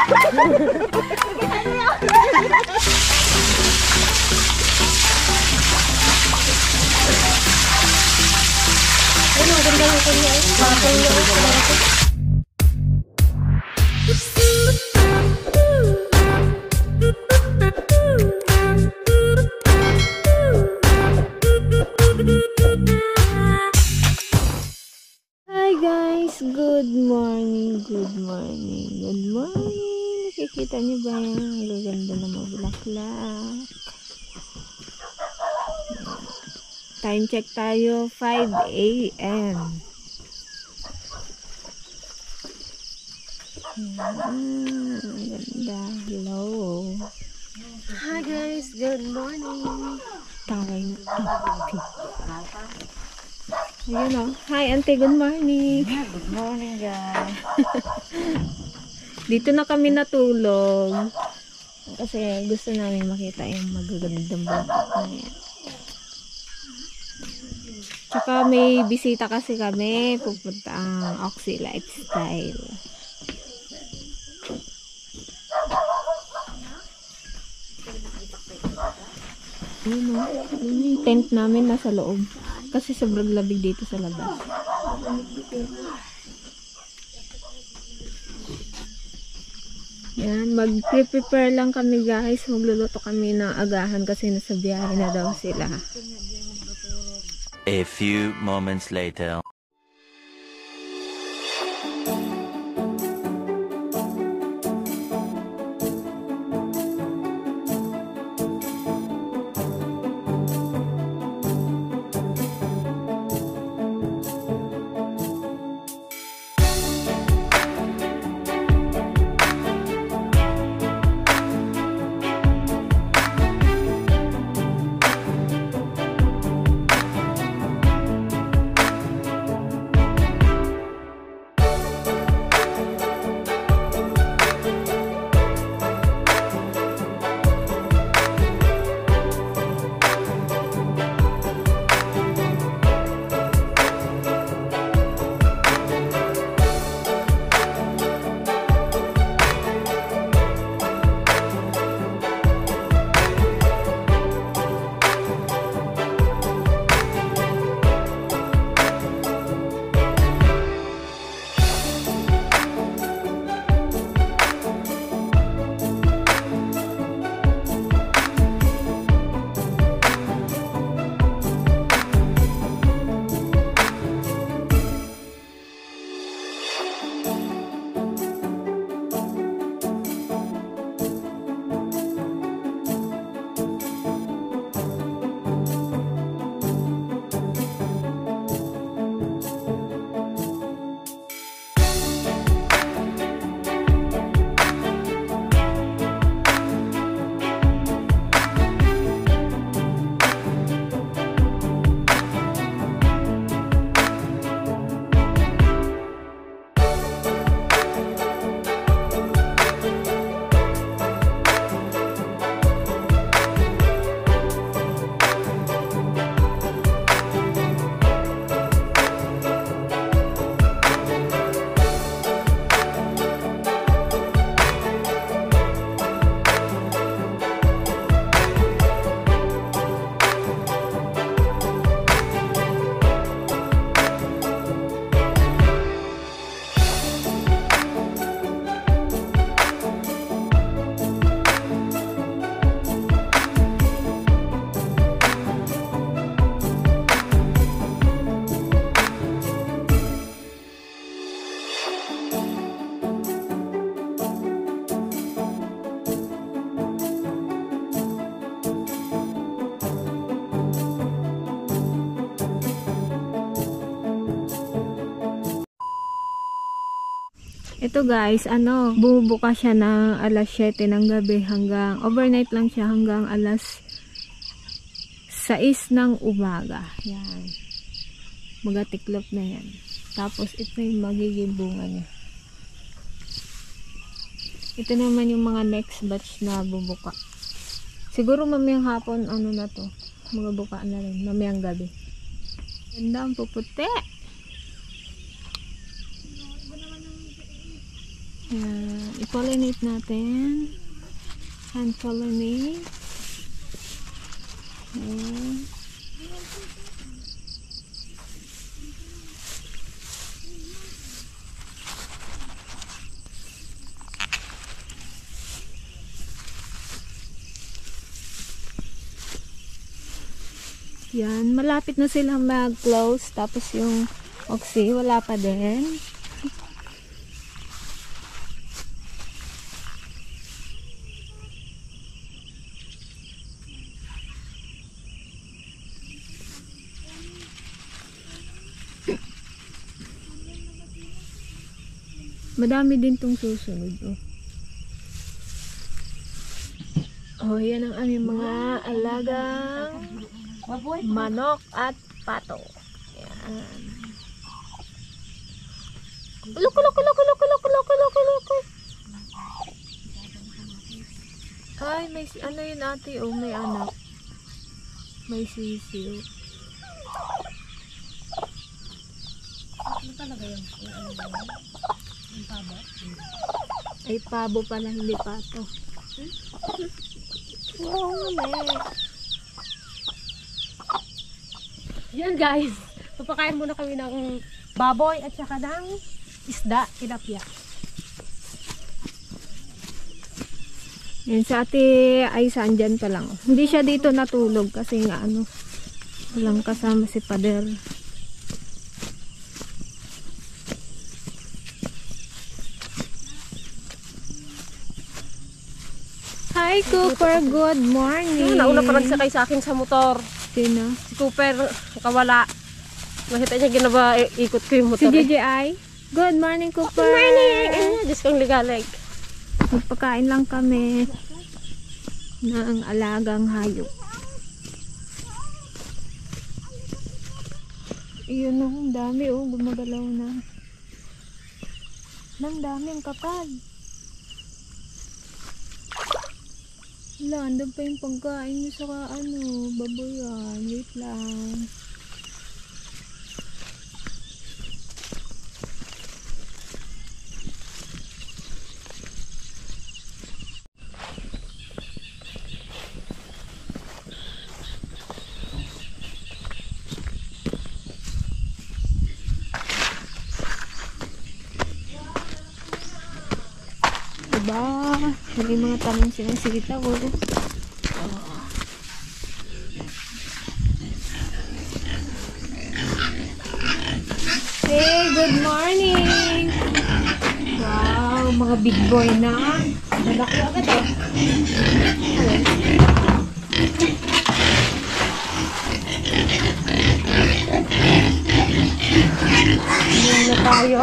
Ano, ganda ng kanya eh. Bakang loob. Hi guys, good morning, good morning, good morning. Nakikita niyo ba yan? Ang ganda ng mga bulaklak. Time check tayo, 5 AM. Ang ganda. Hello. Hi guys, good morning. Taway na. Okay. Ayan o. Hi auntie, good morning. Good morning guys. Dito na kami natulog. Kasi gusto namin makita yung magagandang bulaklak na yan. Tsaka may bisita kasi kami. Pupunta ang Oxy Lifestyle. Yun o. Yun yung tent namin nasa loob. Kasi sobrang labig dito sa labas. Yan, mag-prepare lang kami guys. Magluluto kami ng agahan kasi nasa biyahe na daw sila. A few moments later. Ito guys, bumubuka siya ng alas 7 ng gabi hanggang, overnight lang siya hanggang alas 6 ng umaga. Yan. Magatiklop na yan. Tapos ito yung magiging bunga niya. Ito naman yung mga next batch na bubuka. Siguro mamayang hapon, na to. Mga buka na rin. Mamayang gabi. Ganda ang puputi. Yan. I-pollinate natin. Hand pollinate. Ayan. Yan, malapit na silang mag-close. Tapos yung oxy, wala pa din. Madami din tong susunod. Oh, yan ang aming mga alagang manok at pato. Yan. Loko. Ay, may ano yun ate? Oh, may anak. May sisiw. Ano talaga yun? Yung pabo? Ay, pabo pala, hindi pato. Wow, naman. Yan guys, papakain muna kami ng baboy at saka ng isda, tilapia. Yan, sa ate ay saan dyan pa lang. Hindi siya dito natulog kasi nga ano, walang kasama si Pader. Hi Cooper, good morning. Nauna pa nagsakay sa akin sa motor. Sino? Si Cooper, nakawala. Nakita niya ginawa, ikot ko yung Si motor. DJI. Good morning Cooper. Good morning! Ano, Diyos kong ligalig. Magpakain lang kami ng alagang hayop. Iyon oh, ang dami oh, gumagalaw na. Ang dami, ang kapal. Wala, andun pa yung pagkain nyo sa ano, baboyan. Wait lang. Diba? May mga tanim silang sitaw. Hey, good morning! Wow, mga big boy na. Malaki agad eh. Ayan na tayo.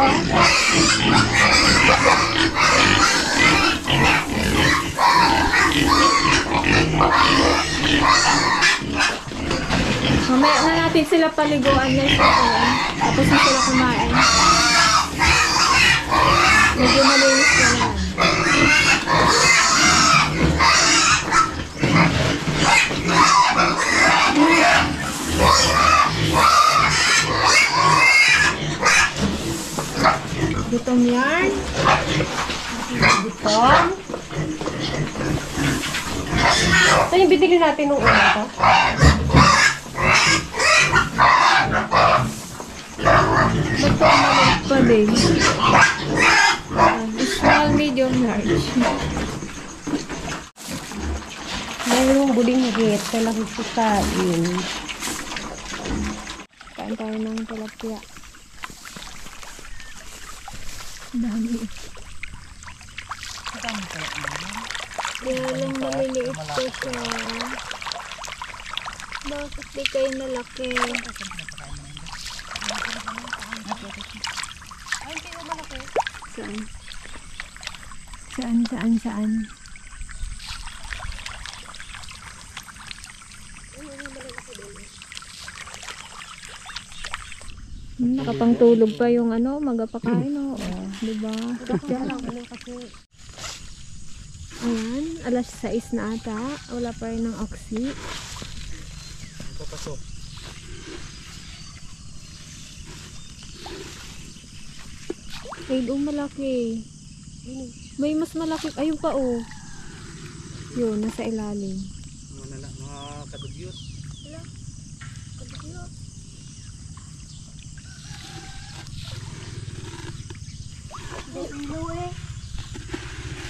Mamaya na natin sila paliguan guys. Tapos na sila kumain. Medyo malinis na yan. Gutom yan. Gutom. Ito yung binili natin nung una to. Pa din. Small, medium, large. Mayroong buling higit. Kailangan sikain. Kain tayo ng tilapia. Dami. Kaya lang maliliit ko siya. Bakit di kayo nalaki? Saan? Nakapangtulog pa yung ano, magapakain o. Diba? Ayan, alas 6 na ata. Wala pa rin ng oxy. Ay, malaki. May mas malaki. Ayun pa oh. Yun, nasa ilalim. Mga kadugyot.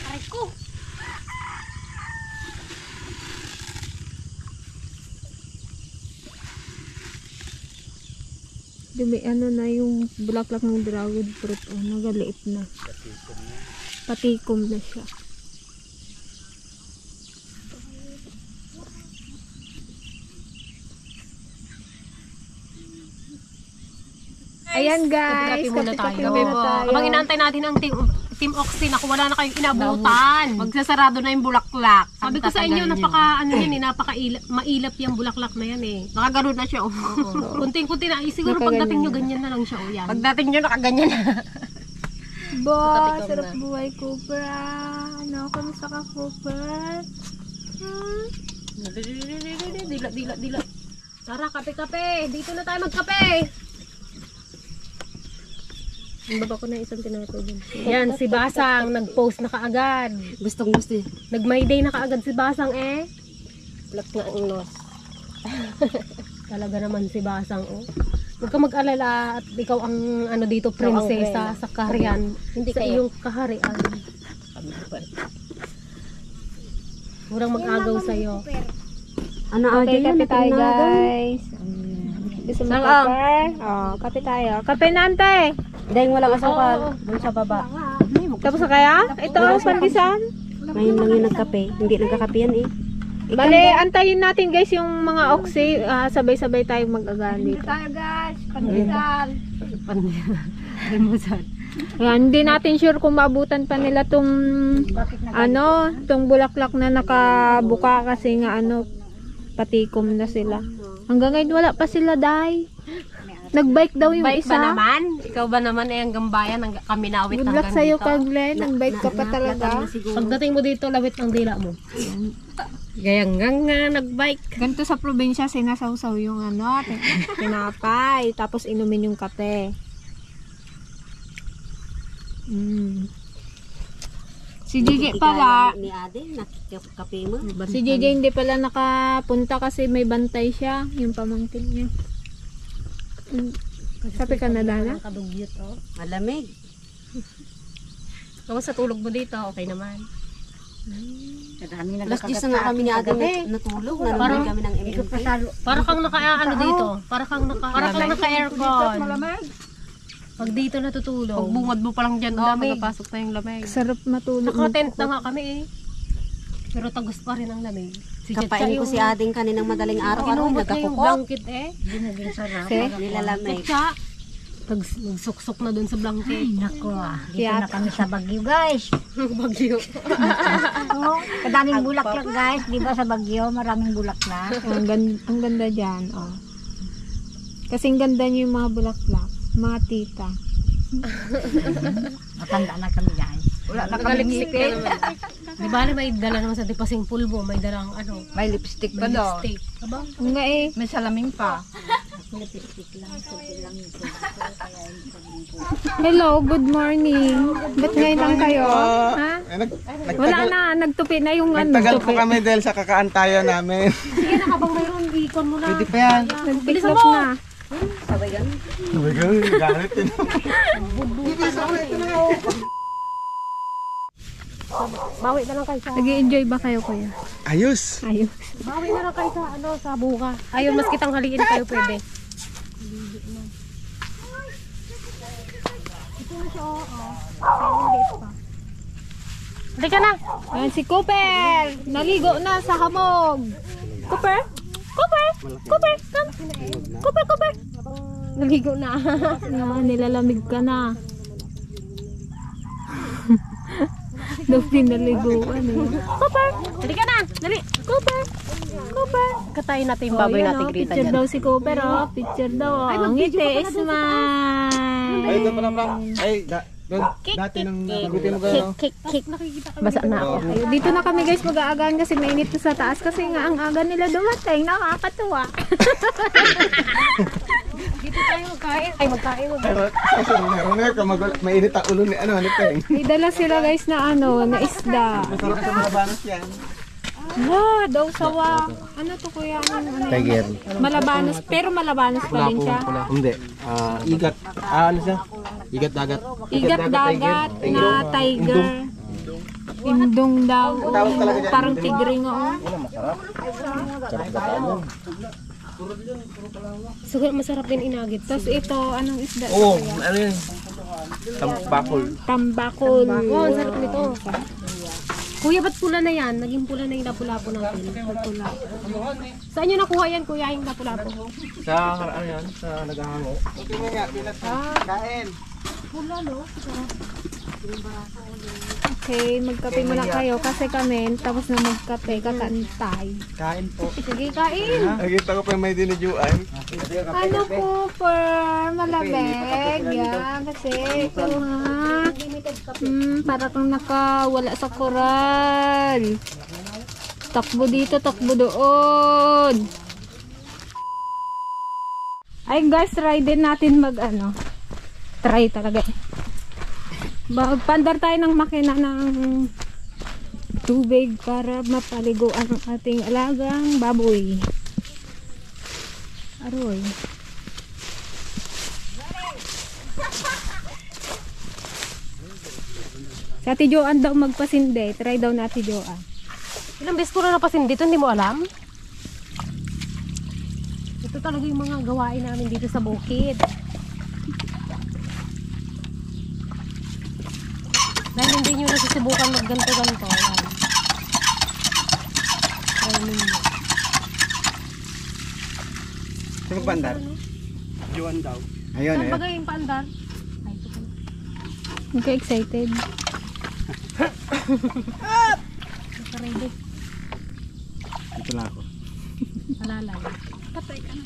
Aray ko. Dumi, ano na yung bulaklak ng dragon fruit. Oh, nagaliit na. Patikom na siya. Ayan guys, Kape muna tayo. kape muna tayo. Habang inaantay natin ang Team Oxy na kung wala na kayong inabutan. Magsasarado na yung bulaklak. Sabi ko sa inyo, mailap yung bulaklak na yan eh. Nakagano'n na siya. Oh. Kunting-kunti na. Siguro pagdating nyo, ganyan na lang siya. O yan. Pagdating nyo, nakaganyan na. Ba, sarap buhay Cooper. Ano, kamusta ka Cooper? Dila. Tara, kape-kape. Dito na tayo magkape. Ang baba ko na isang tinato dyan. Yan, si Basang. Nag-post na kaagad. Gustong gusto. Nag-my day na kaagad si Basang eh. Plak nga ang nos. Talaga naman si Basang oh. Huwag ka mag-alala at ikaw ang ano dito, prinsesa sa kaharian. Hindi sa kayo. iyong kaharian. Murang mag-agaw sa'yo. Ano Okay, yan? kape tayo guys. Gusto mo kape? Oh, kape tayo. Kape nante. Dahil walang asukal. Doon sa baba. Tapos na kaya? Ito ang pandisan. Ngayon lang yung nagkape. Hindi nagkakape yan eh. Bale, antayin natin guys yung mga oxy. Sabay-sabay tayo mag-agali. Tayo guys. Pandesal. Ayan, hindi natin sure kung maabutan pa nila tong tong bulaklak na nakabuka kasi nga patikom na sila. Hanggang ngayon wala pa sila dai. Nagbike daw yung Bike isa. ba naman? Ikaw ba naman eh hanggang bayan, kami nawit Good hanggang luck sa'yo, dito. Kaglen. Nagbike ka pa talaga. Pagdating mo dito, lawit ang dila mo. Gayang nga nagbike. Ganito sa probinsya, sinasawsaw yung tinapay. Tapos inumin yung kape. Si JJ pala, Ni Ade, nakikape mo. si JJ hindi pala nakapunta kasi may bantay siya. Yung pamangkin niya. Kape ka na, Dana? Kadugyot oh. Malamig. Kamusta tulog mo dito? Okay naman. Alas 10 na nga kami ni Ade natulog. Nanonood kami ng MMK. Para kang dito. Para kang naka-aircon. Pag dito natutulog. Pag bungad mo pa lang dyan, magpapasok na yung lamig. Sarap matulog. Naka-tent na nga kami eh. Pero tagos pa rin ang lamig. Kapain ko si Ading kaninang madaling araw. Inumot niya yung Nagkakupot. blanket eh. Nilalamig. Tsaka, nagsuksok na dun sa blanket. Nako dito na kami sa Baguio guys. Bagyo. Oh, kadaming bulaklak guys. Di ba sa Baguio maraming bulaklak? Ang ganda dyan. Oh. Kasing ganda niyo yung mga bulaklak. Mga tita. Matanda na kami guys. Wala na kami ngipin. Di ba may dala naman sa tipasing pulbo. May dalang May lipstick pa may daw. lipstick. Aba? Nga eh. May salamin pa. Hello, good morning. Ba't ngayon lang kayo? Ha? Wala na, nagtupi na yung Nagtagal po tupi. kami dahil sa kakaantayan namin. Sige na habang mayroon, ikon mo na. Pwede pa yan. Nagtiklop na. Sabay gan. Sabi ko, galit yun. Bawi na lang kayo sa... Nag-i-enjoy ba kayo kuya? Ayos. Ayun. Bawi na lang kayo sa, sa buka. Ayun, mas kitang haliin kayo pwede. Halika na! Ayan si Cooper. Naligo na sa hamog. Cooper? Cooper? Cooper? Come. Cooper, Cooper. Naligo na. Nilalamig ka na. Daw pinaliguan eh. Cooper! Halika na! Dali! Cooper! Cooper! Katayin natin yung Oh, baboy yan, natin oh, Grita picture dyan. daw si Cooper, oh. Picture daw, oh. Ang ngiti, smile. Ay, doon pa lang. Ay, doon. Dati nang nagutin mo gano'n. Kick. Basa na ako. Ayun, dito na kami guys mag-aagaan kasi mainit na sa taas kasi nga ang aga nila dumating. Nakakatuwa. Dito tayo magkain. Ay, magkain mo. Meron ka mainit ang ulo ni Peng. May dala sila guys na na isda. Masarap sa mga banas yan. La, daw sawa. Ano to kuya? Ano Tiger. Malabanos, pero malabanos pa din siya. Hindi. Igat. Ano siya? Igat dagat. Igat dagat na tiger. Indong daw. Parang tigre nga oh. Siguro masarap din inagit. Tapos ito, anong isda? Oo, ano yun? Tambakol. Tambakol. Oo, ang sarap nito. Kuya, ba't pula na yan? Naging pula na yung lapu-lapu natin. Pula. Saan nyo nakuha yan, kuya, yung lapu-lapu? Sa ano yan? Sa naghahango. Kain. Pula, no? Okay, magkape muna kayo kasi kami tapos na magkape, kakantay. Kain po. Sige, kain. Nakita ko pa may dinidyuan. Ano po for malabeg? Yan, kasi ito ha. Para kang nakawala sa koral. Takbo dito, takbo doon. Ay guys, try din natin try talaga. Magpandar tayo ng makina ng tubig para mapaliguan ang ating alagang baboy. Aroy. Si Ate Joan daw magpasinde. Try daw na Ate Joan. Ilang beses ko na napasin dito, hindi mo alam? Ito talaga yung mga gawain namin dito sa bukid. Dahil hindi nyo nasusubukan magganto-ganto. Ayan. Try ninyo. Sino magpandar? Juan daw. Ayun, Saan bagay yung paandar? Ay, ito pala. Hindi ka excited. Naka-ready. Ito na ako. Alalay. Patay ka na.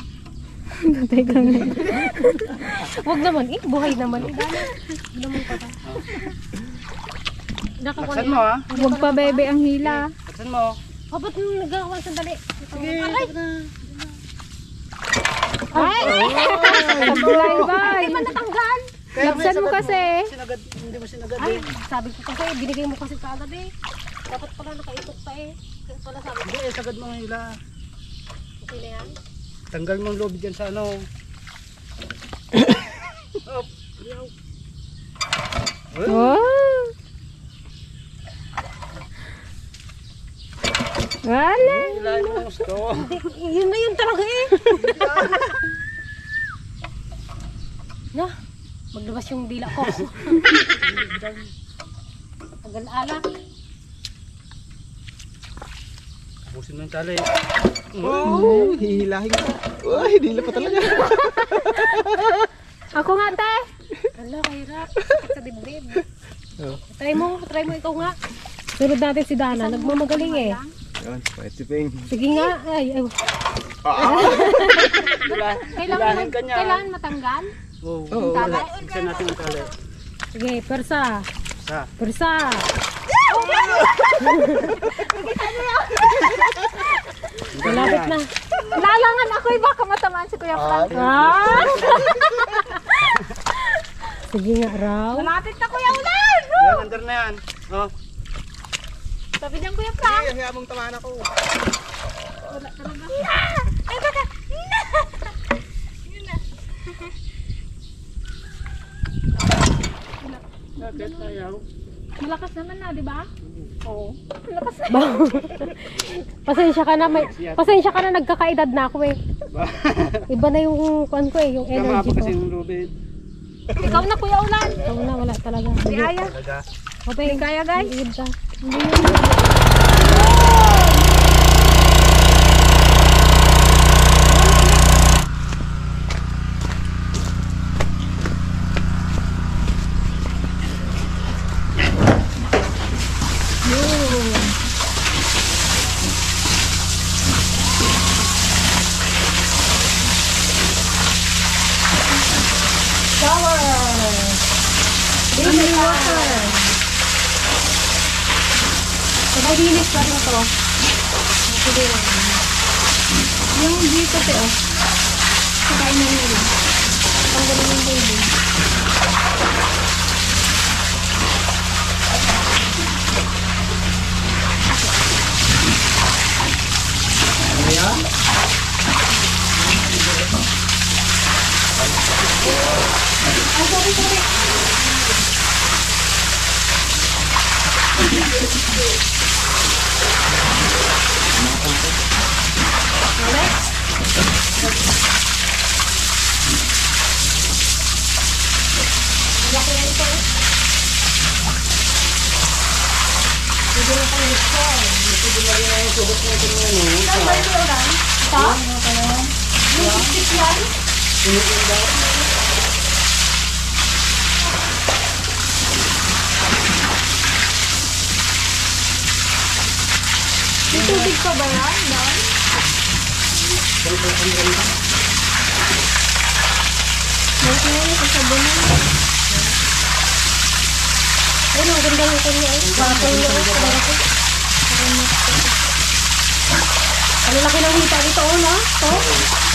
Huwag naman eh. Buhay naman eh. Huwag naman patay. Laksan mo ha. Huwag pa bebe ang hila. Laksan mo. Oh, ba't nagagawa sandali? Sige. Ay! Sablay ba? Hindi man natanggal. Laksan mo kasi. Sinagad, hindi mo sinagad Ay, sabi ko kasi, binigay mo kasi kaagad eh. Dapat pala nakaikot pa eh. Kaya pala sabi ko, Hindi, sagad mo ang hila. okay na yan. Tanggal mo ang loob dyan sa ano. Oh! Wala! Hilahin mo ang gusto. Yun na yun talaga eh. Na, maglabas yung dila ko. Tagal-ala. Tapusin mo yung tali. Oh, hihilahin ka. Uy, hila pa talaga. Ako nga, te! Ala, kahirap. Sakit sa dibdib. Try mo ikaw nga. Sunod natin si Dana, nagmamagaling eh. Yun, pwede ping. Sige nga, ay. Kailangan matanggal? Oo, isa natin ang tali. Sige, persa. Sa. Persa. Malapit na. Lalangan ako baka matamaan si Kuya Frank. Ah! Sige nga raw. Malapit na Kuya Ulan! Yan, under na yan. Oh. Sabi niyan Kuya Frank. Sige, hayaan mong tamaan ako. Ay, baka! Bakit ayaw? Malakas naman na, di ba? Oo. Malakas na. Pasensya ka na nagkakaedad na ako eh. Iba na yung kuan ko eh, yung energy ko. yung lubid. Ikaw na Kuya Ulan. Ikaw na, wala talaga. Kaya. Okay, Kaya guys. iid ka. Malinis pa rin to. Yung dito te oh. Sakain na nila. Tanggalin yung May tubig pa ba yan? Doon? Meron na yun, sasabunan. Ayun, ang ganda ng kanya. Bakal na ako. Ang laki ng hita dito, oh, no? Ito.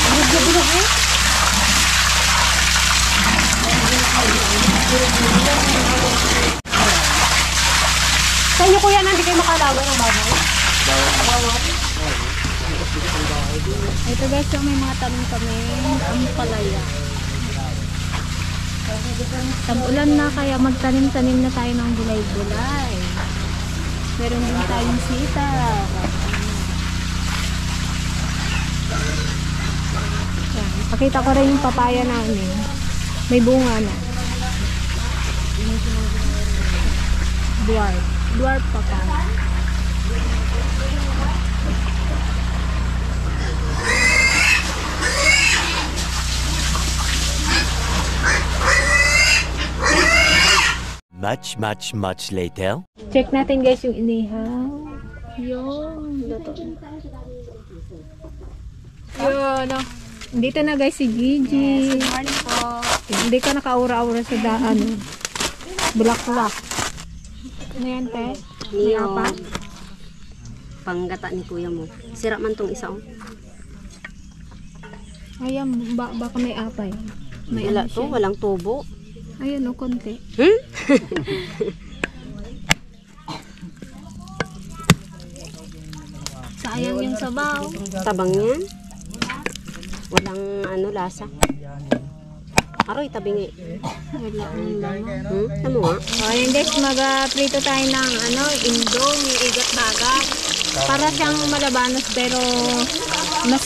Bilog-bilog eh. Sa inyo kuya, hindi kayo makalawa ng babaw? Ito guys, yung may mga tanong kami. Ang palaya. Tag-ulan na kaya magtanim-tanim na tayo ng gulay-gulay. Meron din tayong sitaw. Yan. Pakita ko rin yung papaya namin. May bunga na. Dwarf. Dwarf papaya. Much later. Check natin guys yung inihaw. Yung luto. Yun, no. Dito na guys si Gigi. Good morning po. Hindi ka nakaura-ura sa daan. Bulaklak. Ano yan, te? May Yung apa? panggata ni kuya mo. Sira man tong isa, oh. Ayan, baka may apay. May Wala ano to, siya. walang tubo. Ayun, o, konti. Hmm? Sayang yung sabaw. Tabang yan. Walang ano, lasa. Aroy, tabingi. Wala ang laman. Ano nga? So, ayun guys, mag-prito tayo ng indomie, igat-bagat. Para siyang malabanos, pero mas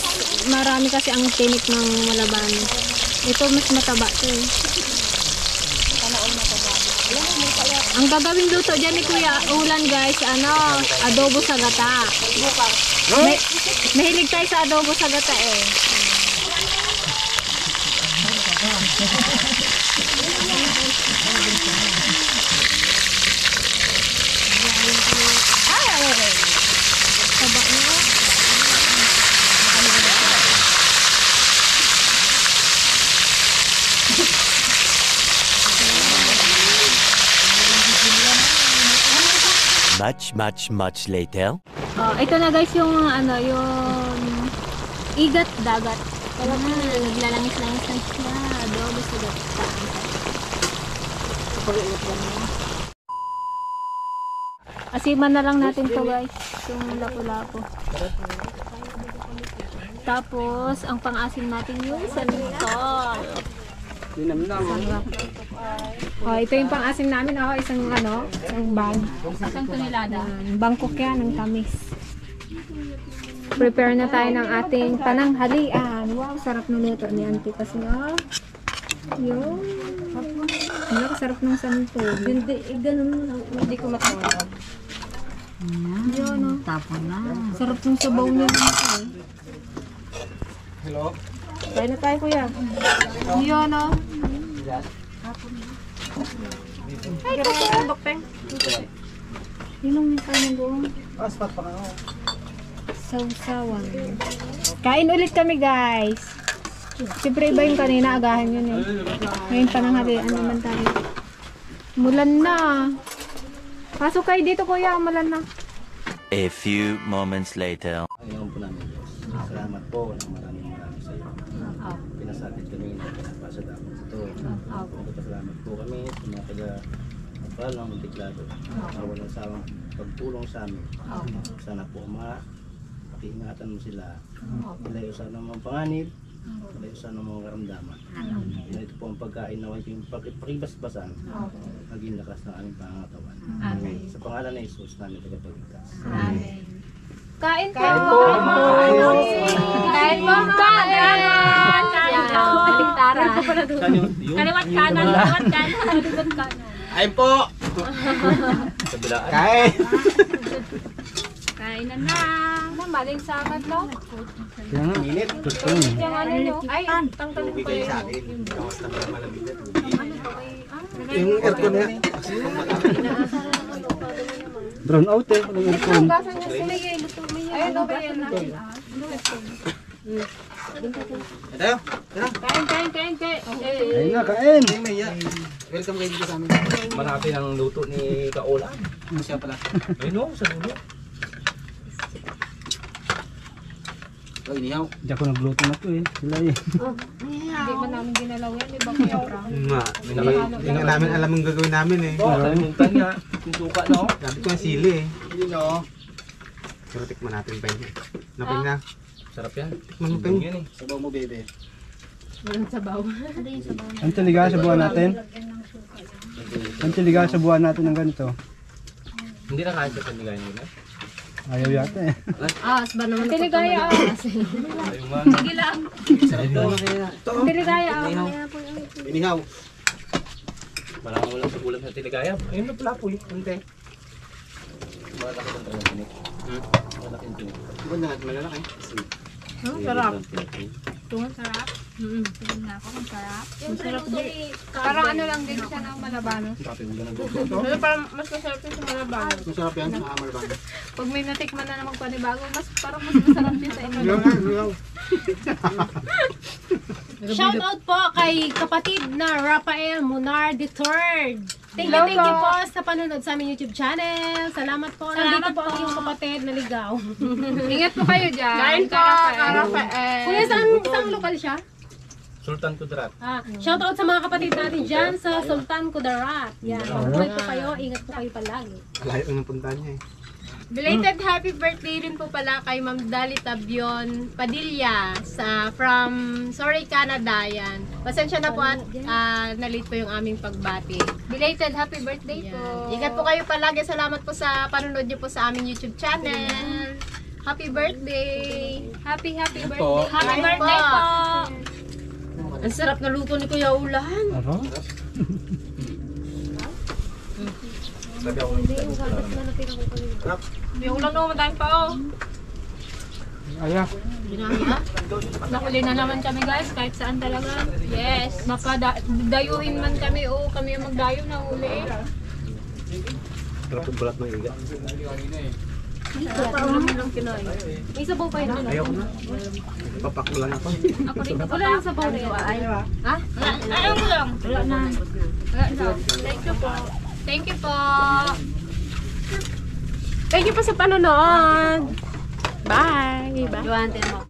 marami kasi ang tinik ng malabanos. Ito mas mataba to eh. Ang gagawin luto dyan ni Kuya Ulan guys, adobo sa gata. Mahilig tayo sa adobo sa gata eh. Taba niya. Much later. Ito na guys yung yung igat dagat. Kaya na naglalangis-langis na siya. Adobo sa gata. Asiman na lang natin to guys. Yung lapu-lapu. Tapos, ang pang-asim natin yung santol. Sarap. Ito yung pang-asim namin. Isang bag. Isang tonelada. Bangkok yan ng tamis. Prepare na tayo ng ating pananghalian. Wow, sarap ng luto ni Auntie kasi yun. Sarap ng santol. Hindi ko matawag. Yun, no? Tapon na. Sarap ng sabaw niya. Hello? Kain na tayo, kuya. Yun, no? Ay, kapag. Yun ang may kain doon. Spot pa nga ako. Sausawan. Kain ulit kami, guys. Siyempre, iba yung kanina. Agahan yun eh. Ngayon pananghalian naman tayo. Mulan na. Pasok kayo dito, kuya. Mulan na. A few moments later. Ayun po namin, Diyos. Salamat po ng maraming sa iyo. Pinasakit kami na pinapasa dapat ito. Salamat po kami sa mga taga-palang Muntiklado na walang sawang pagtulong sa amin. Sana po pakiingatan mo sila. Ilayo sa mga panganib Malayo sa anong mga karamdaman. Ito po ang pagkain na yung pakibasbasan, maging lakas ng aming pangangatawan. Sa pangalan ng Jesus namin tagapagligtas. Kain po! Kain po! Kain po! Kain! Saan yung? Kaliwat kanan, kaliwat kanan. Ayun po! Kabilaan. Kain! Kain na na! Maling sangat no? Minit. Yung ano nyo? Ay, tanggalin ko yun. Yung aircon niya. Brown out eh, walang aircon. Ayun, no, ba yan na? Ito. Kain. Ayun na, kain! Welcome kayo dito sa amin. Marami ng luto ni Kaola. Siya pala. Ayun no, sa lulo. Oh, inihaw. Hindi ako nagluto na to eh. Sila eh. Hindi ba namin ginalaw yan? Di ba kayo? Hindi nga namin alam ang gagawin namin eh. Oo, kalimutan nga. Yung suka, no? Sabi ko yung sili eh. Yun, no? Pero tikman natin pa yun. Napin na. Sarap yan. Tikman mo pa yun. Yan eh. Sabaw mo, bebe. Walang sabaw. Ang tiliga sa buwan natin. Ang tiliga sa buwan natin ng ganito. Hindi na kahit sa panigayan nila. Ayaw yata eh. Asba naman. Tiligaya. Ayun nga. Sige lang. Sarap to. Tiligaya. Inihaw. Walang sa ulam sa tiligaya. Ayun na pala po eh. Kunti. Malaki ng talagang tinik. Malaki ng tinik. Diba na malalaki? Sarap. Tungan sarap. Tingnan nga ako kung sarap. Masarap din. Parang ano lang din siya ng malabanos. Pero parang mas masarap din sa malabanos. Masarap yan. Nakamalabang. Pag may natikman na namang panibago, parang mas masarap din sa inyo. Shout out po kay kapatid na Rafael Munar III. Thank you po sa panonood sa aming YouTube channel. Salamat po. Nandito po ang iyong kapatid na ligaw. Ingat po kayo dyan. Kain po, Rafael. Kuya, saan lokal siya? Sultan Kudrat. Shout out sa mga kapatid natin dyan sa Sultan Kudarat. Yan. Mabuhay po kayo. Ingat po kayo palagi. Layo ang punta niya eh. Belated happy birthday rin po pala kay Ma'am Dali Tabion Padilla from Sorry, Canada. Yan. Pasensya na po at na-late po yung aming pagbati. Belated happy birthday po. Ingat po kayo palagi. Salamat po sa panonood niyo po sa aming YouTube channel. Happy birthday! Happy birthday. Happy birthday po! Ang sarap na luto ni Kuya Ulan. Aro? Sabi ako Yung ulan naman tayo pa oh. Aya. Nakuli na naman kami guys, kahit saan talaga. Yes. Mapadayuhin man kami o kami ang magdayo na uli. Sarap yung balat ng iga. May sabaw pa yun. Ayaw ko na. Papaklo lang ako. Ako rin Wala lang sabaw rin. Ha? Ayaw ko lang. Wala na. Thank you po. Thank you po! Thank you po sa panonood. Bye. Bye. Juan, mo.